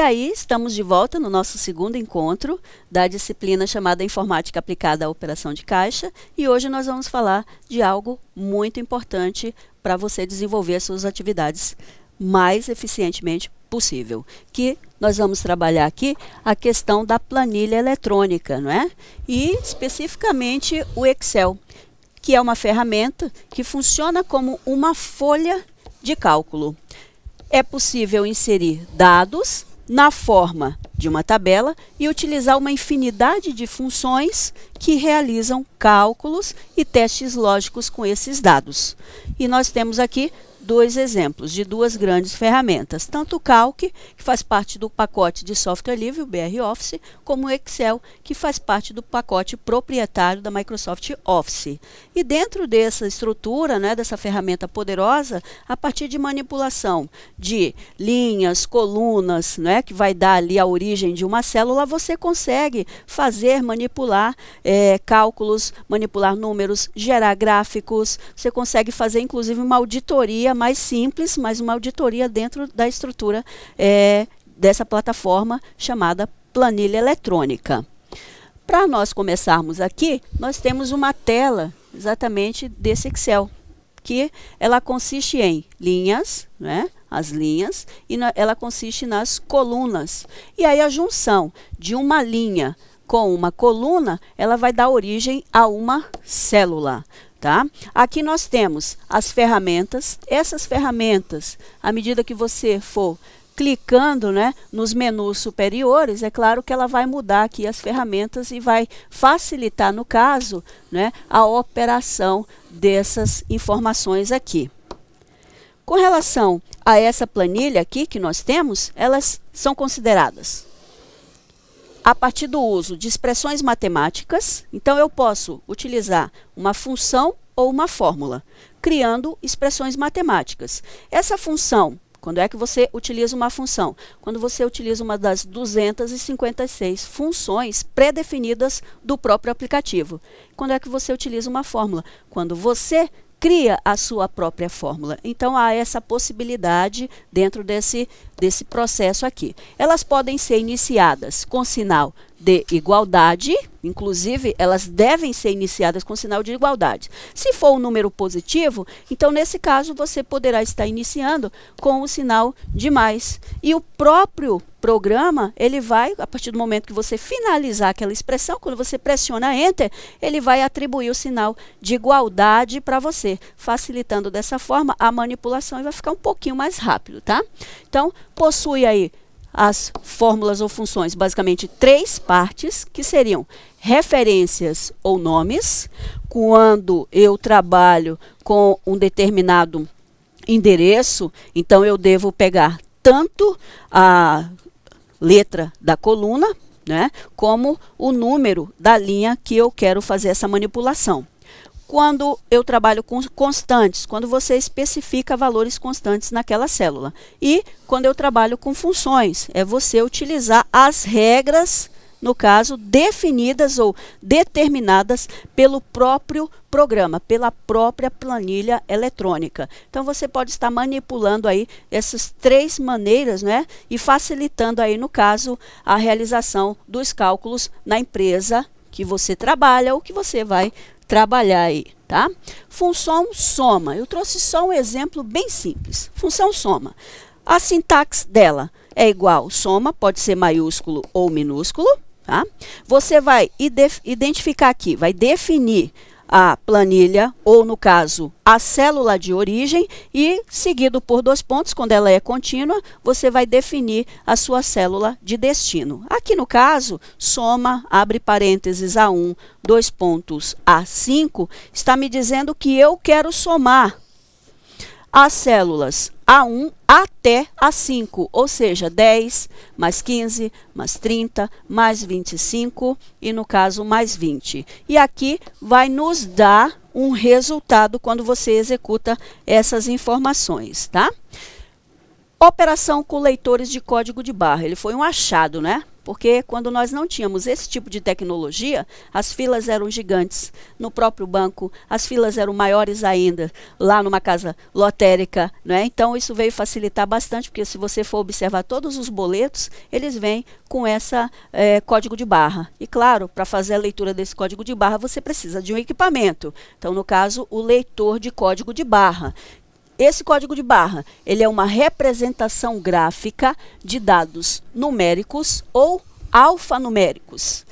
aí, estamos de volta no nosso segundo encontro da disciplina chamada Informática Aplicada à Operação de Caixa, e hoje nós vamos falar de algo muito importante para você desenvolver as suas atividades mais eficientemente possível, que nós vamos trabalhar aqui a questão da planilha eletrônica, não é? E especificamente o Excel, que é uma ferramenta que funciona como uma folha de cálculo. É possível inserir dados na forma de uma tabela e utilizar uma infinidade de funções que realizam cálculos e testes lógicos com esses dados. E nós temos aqui dois exemplos de duas grandes ferramentas, tanto o Calc, que faz parte do pacote de software livre, o BR Office, como o Excel, que faz parte do pacote proprietário da Microsoft Office. E dentro dessa estrutura, né, dessa ferramenta poderosa, a partir de manipulação de linhas, colunas, né, que vai dar ali a origem de uma célula, você consegue fazer, manipular cálculos, manipular números, gerar gráficos, você consegue fazer inclusive uma auditoria mais simples, mas uma auditoria dentro da estrutura dessa plataforma chamada planilha eletrônica. Para nós começarmos aqui, nós temos uma tela exatamente desse Excel, que ela consiste em linhas, né? As linhas, e ela consiste nas colunas. E aí a junção de uma linha com uma coluna, ela vai dar origem a uma célula. Tá? Aqui nós temos as ferramentas. Essas ferramentas, à medida que você for clicando, né, nos menus superiores, é claro que ela vai mudar aqui as ferramentas e vai facilitar, no caso, né, a operação dessas informações aqui. Com relação a essa planilha aqui que nós temos, elas são consideradas a partir do uso de expressões matemáticas. Então, eu posso utilizar uma função ou uma fórmula, criando expressões matemáticas. Essa função, quando é que você utiliza uma função? Quando você utiliza uma das 256 funções pré-definidas do próprio aplicativo. Quando é que você utiliza uma fórmula? Quando você cria a sua própria fórmula. Então, há essa possibilidade dentro desse processo aqui. Elas podem ser iniciadas com sinal de igualdade, inclusive, elas devem ser iniciadas com sinal de igualdade. Se for um número positivo, então, nesse caso, você poderá estar iniciando com o sinal de mais. E o próprio programa, ele vai, a partir do momento que você finalizar aquela expressão, quando você pressiona Enter, ele vai atribuir o sinal de igualdade para você, facilitando dessa forma a manipulação e vai ficar um pouquinho mais rápido, tá? Então, possui aí as fórmulas ou funções, basicamente três partes, que seriam referências ou nomes. Quando eu trabalho com um determinado endereço, então eu devo pegar tanto a letra da coluna, né, como o número da linha que eu quero fazer essa manipulação. Quando eu trabalho com constantes, quando você especifica valores constantes naquela célula. E quando eu trabalho com funções, é você utilizar as regras, no caso, definidas ou determinadas pelo próprio programa, pela própria planilha eletrônica. Então, você pode estar manipulando aí essas três maneiras, né? E facilitando aí, no caso, a realização dos cálculos na empresa que você trabalha ou que você vai trabalhar aí, tá? Função soma. Eu trouxe só um exemplo bem simples. Função soma. A sintaxe dela é igual soma, pode ser maiúsculo ou minúsculo, tá? Você vai identificar aqui, vai definir a planilha, ou no caso, a célula de origem, e seguido por dois pontos, quando ela é contínua, você vai definir a sua célula de destino. Aqui no caso, soma, abre parênteses A1, dois pontos A5, está me dizendo que eu quero somar as células A1 até A5, ou seja, 10, mais 15, mais 30, mais 25 e, no caso, mais 20. E aqui vai nos dar um resultado quando você executa essas informações, tá? Operação com leitores de código de barra. Ele foi um achado, né? porque quando nós não tínhamos esse tipo de tecnologia, as filas eram gigantes no próprio banco, as filas eram maiores ainda lá numa casa lotérica, né? Então isso veio facilitar bastante, porque se você for observar todos os boletos, eles vêm com essa código de barra. E claro, para fazer a leitura desse código de barra, você precisa de um equipamento. Então, no caso, o leitor de código de barra. Esse código de barra, ele é uma representação gráfica de dados numéricos ou alfanuméricos.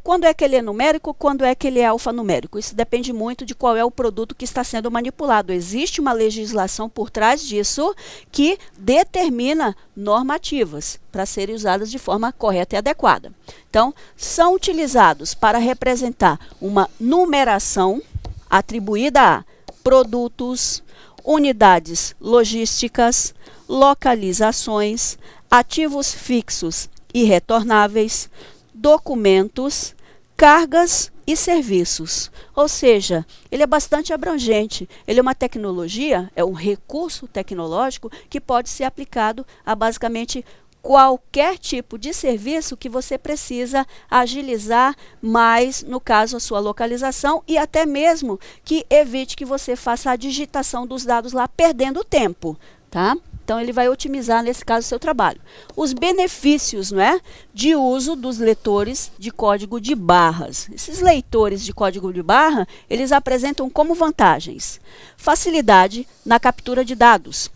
Quando é que ele é numérico, quando é que ele é alfanumérico? Isso depende muito de qual é o produto que está sendo manipulado. Existe uma legislação por trás disso que determina normativas para serem usadas de forma correta e adequada. Então, são utilizados para representar uma numeração atribuída a produtos, unidades logísticas, localizações, ativos fixos e retornáveis, documentos, cargas e serviços. Ou seja, ele é bastante abrangente. Ele é uma tecnologia, é um recurso tecnológico que pode ser aplicado a basicamente qualquer tipo de serviço que você precisa agilizar mais, no caso, a sua localização e até mesmo que evite que você faça a digitação dos dados lá, perdendo tempo, tá? Então, ele vai otimizar, nesse caso, o seu trabalho. Os benefícios, não é, de uso dos leitores de código de barras. Esses leitores de código de barra, eles apresentam como vantagens: facilidade na captura de dados.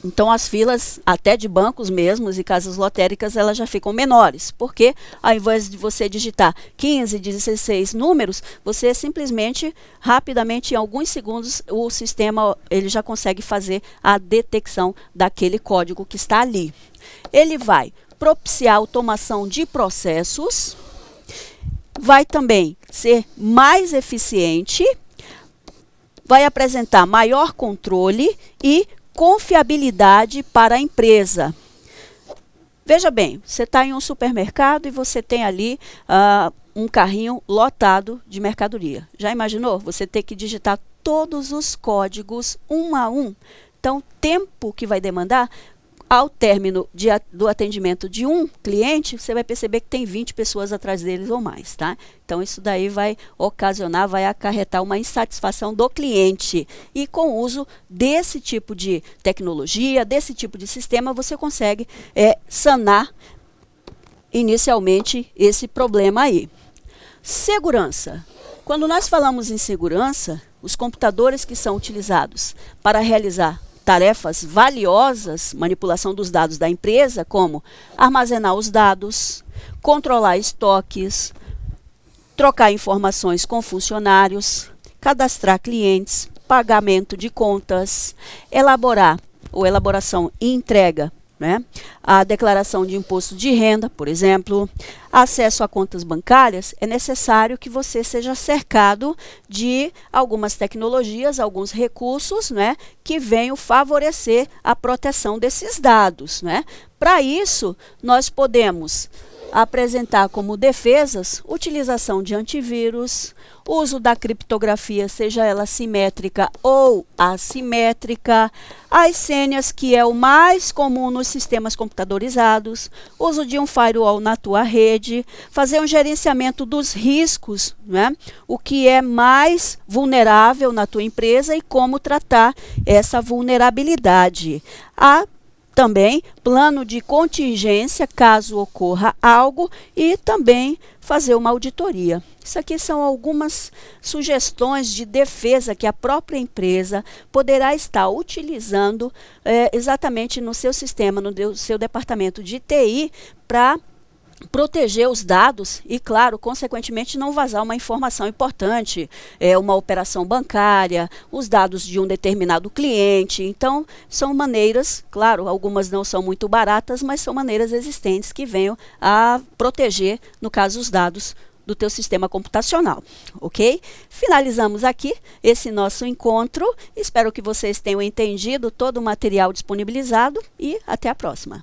Então, as filas, até de bancos mesmos e casas lotéricas, elas já ficam menores, porque ao invés de você digitar 15, 16 números, você simplesmente, rapidamente, em alguns segundos, o sistema ele já consegue fazer a detecção daquele código que está ali. Ele vai propiciar a automação de processos, vai também ser mais eficiente, vai apresentar maior controle e confiabilidade para a empresa. Veja bem, você está em um supermercado e você tem ali um carrinho lotado de mercadoria. Já imaginou? Você ter que digitar todos os códigos um a um. Então, o tempo que vai demandar, ao término do atendimento de um cliente, você vai perceber que tem 20 pessoas atrás deles ou mais, tá? Então, isso daí vai ocasionar, vai acarretar uma insatisfação do cliente. E com o uso desse tipo de tecnologia, desse tipo de sistema, você consegue sanar inicialmente esse problema aí. Segurança. Quando nós falamos em segurança, os computadores que são utilizados para realizar tarefas valiosas, manipulação dos dados da empresa, como armazenar os dados, controlar estoques, trocar informações com funcionários, cadastrar clientes, pagamento de contas, elaboração e entrega, né? A declaração de imposto de renda, por exemplo, acesso a contas bancárias, é necessário que você seja cercado de algumas tecnologias, alguns recursos, né, que venham favorecer a proteção desses dados, né? Para isso, nós podemos apresentar como defesas utilização de antivírus, uso da criptografia, seja ela simétrica ou assimétrica, as senhas, que é o mais comum nos sistemas computadorizados, uso de um firewall na tua rede, fazer um gerenciamento dos riscos, né? O que é mais vulnerável na tua empresa e como tratar essa vulnerabilidade. Também plano de contingência, caso ocorra algo, e também fazer uma auditoria. Isso aqui são algumas sugestões de defesa que a própria empresa poderá estar utilizando exatamente no seu sistema, no seu departamento de TI, para proteger os dados e, claro, consequentemente, não vazar uma informação importante, uma operação bancária, os dados de um determinado cliente. Então, são maneiras, claro, algumas não são muito baratas, mas são maneiras existentes que venham a proteger, no caso, os dados do teu sistema computacional, ok? Finalizamos aqui esse nosso encontro. Espero que vocês tenham entendido todo o material disponibilizado e até a próxima.